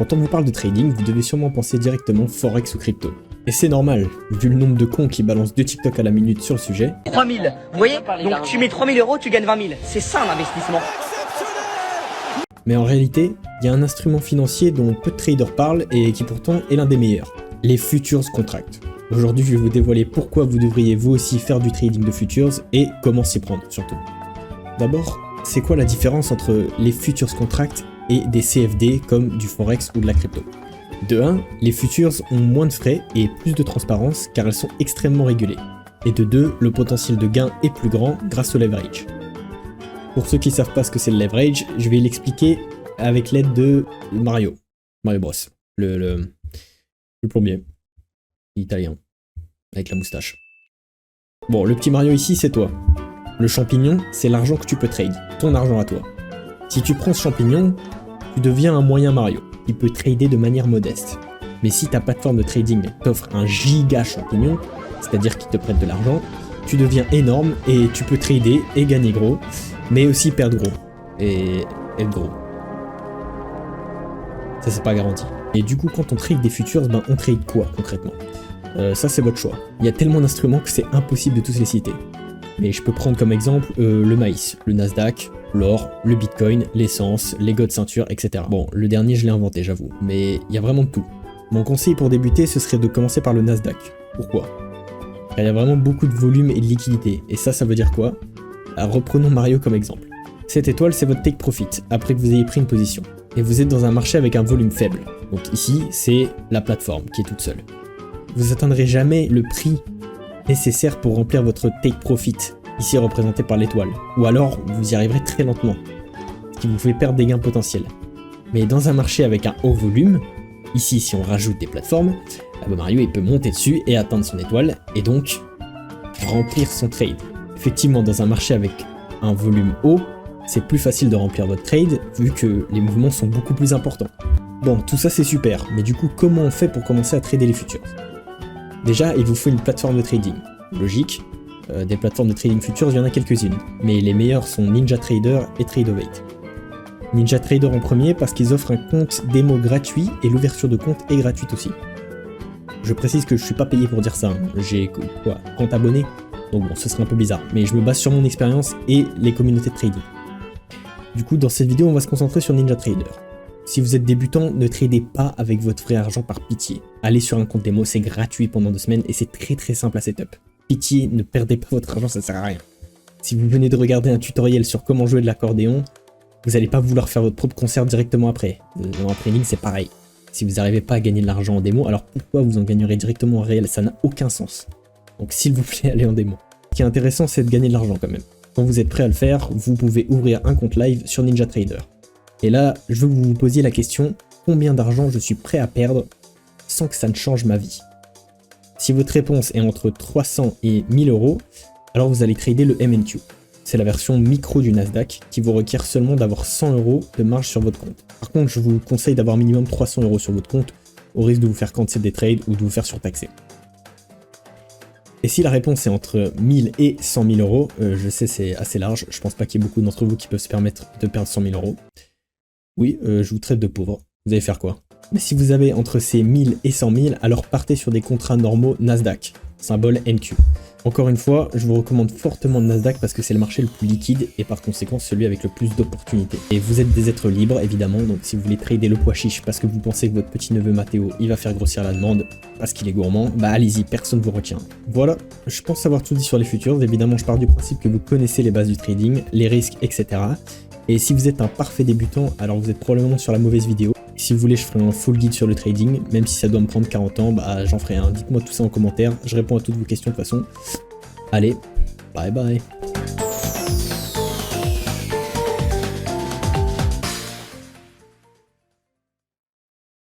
Quand on vous parle de trading, vous devez sûrement penser directement Forex ou crypto. Et c'est normal, vu le nombre de cons qui balancent 2 TikTok à la minute sur le sujet. 3000, vous voyez? Donc tu mets 3000 euros, tu gagnes 20 000. C'est ça l'investissement. Mais en réalité, il y a un instrument financier dont peu de traders parlent et qui pourtant est l'un des meilleurs, les futures contracts. Aujourd'hui, je vais vous dévoiler pourquoi vous devriez vous aussi faire du trading de futures et comment s'y prendre surtout. D'abord, c'est quoi la différence entre les futures contracts et des CFD comme du Forex ou de la crypto? De 1, les futures ont moins de frais et plus de transparence car elles sont extrêmement régulées. Et de 2, le potentiel de gain est plus grand grâce au leverage. Pour ceux qui ne savent pas ce que c'est le leverage, je vais l'expliquer avec l'aide de Mario Bros, le plombier italien, avec la moustache. Bon, le petit Mario ici, c'est toi. Le champignon, c'est l'argent que tu peux trade, ton argent à toi. Si tu prends ce champignon, tu deviens un moyen Mario, qui peut trader de manière modeste. Mais si ta plateforme de trading t'offre un giga champignon, c'est-à-dire qu'il te prête de l'argent, tu deviens énorme et tu peux trader et gagner gros, mais aussi perdre gros, et être gros. Ça c'est pas garanti. Et du coup quand on trade des futures, on trade quoi concrètement? Ça c'est votre choix. Il y a tellement d'instruments que c'est impossible de tous les citer. Mais je peux prendre comme exemple le maïs, le Nasdaq, l'or, le bitcoin, l'essence, les God ceinture, etc. Bon, le dernier je l'ai inventé j'avoue, mais il y a vraiment de tout. Mon conseil pour débuter ce serait de commencer par le Nasdaq. Pourquoi? Car il y a vraiment beaucoup de volume et de liquidité, et ça veut dire quoi? Alors, reprenons Mario comme exemple. Cette étoile c'est votre take profit, après que vous ayez pris une position. Et vous êtes dans un marché avec un volume faible. Donc ici, c'est la plateforme qui est toute seule. Vous n'atteindrez jamais le prix nécessaire pour remplir votre take profit, ici représenté par l'étoile. Ou alors, vous y arriverez très lentement, ce qui vous fait perdre des gains potentiels. Mais dans un marché avec un haut volume, ici si on rajoute des plateformes, Mario il peut monter dessus et atteindre son étoile, et donc remplir son trade. Effectivement, dans un marché avec un volume haut, c'est plus facile de remplir votre trade vu que les mouvements sont beaucoup plus importants. Bon, tout ça c'est super, mais du coup comment on fait pour commencer à trader les futures? Déjà, il vous faut une plateforme de trading. Logique, des plateformes de trading futures, il y en a quelques-unes, mais les meilleures sont NinjaTrader et Trade08. NinjaTrader en premier parce qu'ils offrent un compte démo gratuit et l'ouverture de compte est gratuite aussi. Je précise que je suis pas payé pour dire ça, hein. J'ai quoi, compte abonné? Donc bon, ce serait un peu bizarre, mais je me base sur mon expérience et les communautés de trading. Du coup, dans cette vidéo, on va se concentrer sur NinjaTrader. Si vous êtes débutant, ne tradez pas avec votre vrai argent par pitié. Allez sur un compte démo, c'est gratuit pendant 2 semaines et c'est très simple à setup. Pitié, ne perdez pas votre argent, ça sert à rien. Si vous venez de regarder un tutoriel sur comment jouer de l'accordéon, vous n'allez pas vouloir faire votre propre concert directement après. Dans un trading, c'est pareil. Si vous n'arrivez pas à gagner de l'argent en démo, alors pourquoi vous en gagnerez directement en réel? Ça n'a aucun sens. Donc s'il vous plaît, allez en démo. Ce qui est intéressant, c'est de gagner de l'argent quand même. Quand vous êtes prêt à le faire, vous pouvez ouvrir un compte live sur NinjaTrader. Et là, je veux que vous vous posiez la question, combien d'argent je suis prêt à perdre sans que ça ne change ma vie? Si votre réponse est entre 300 et 1000 euros, alors vous allez trader le MNQ. C'est la version micro du Nasdaq qui vous requiert seulement d'avoir 100 euros de marge sur votre compte. Par contre, je vous conseille d'avoir minimum 300 euros sur votre compte au risque de vous faire cancel des trades ou de vous faire surtaxer. Et si la réponse est entre 1000 et 100 000 euros, je sais c'est assez large, je pense pas qu'il y ait beaucoup d'entre vous qui peuvent se permettre de perdre 100 000 euros. Oui, je vous traite de pauvre, vous allez faire quoi? Mais si vous avez entre ces 1000 et 100 000, alors partez sur des contrats normaux Nasdaq, symbole NQ. Encore une fois, je vous recommande fortement le Nasdaq parce que c'est le marché le plus liquide et par conséquent celui avec le plus d'opportunités. Et vous êtes des êtres libres évidemment, donc si vous voulez trader le pois chiche parce que vous pensez que votre petit neveu Mathéo il va faire grossir la demande parce qu'il est gourmand, bah allez-y, personne ne vous retient. Voilà, je pense avoir tout dit sur les futures, évidemment je pars du principe que vous connaissez les bases du trading, les risques, etc. Et si vous êtes un parfait débutant, alors vous êtes probablement sur la mauvaise vidéo. Si vous voulez, je ferai un full guide sur le trading, même si ça doit me prendre 40 ans, bah j'en ferai un. Dites-moi tout ça en commentaire, je réponds à toutes vos questions de toute façon. Allez, bye bye.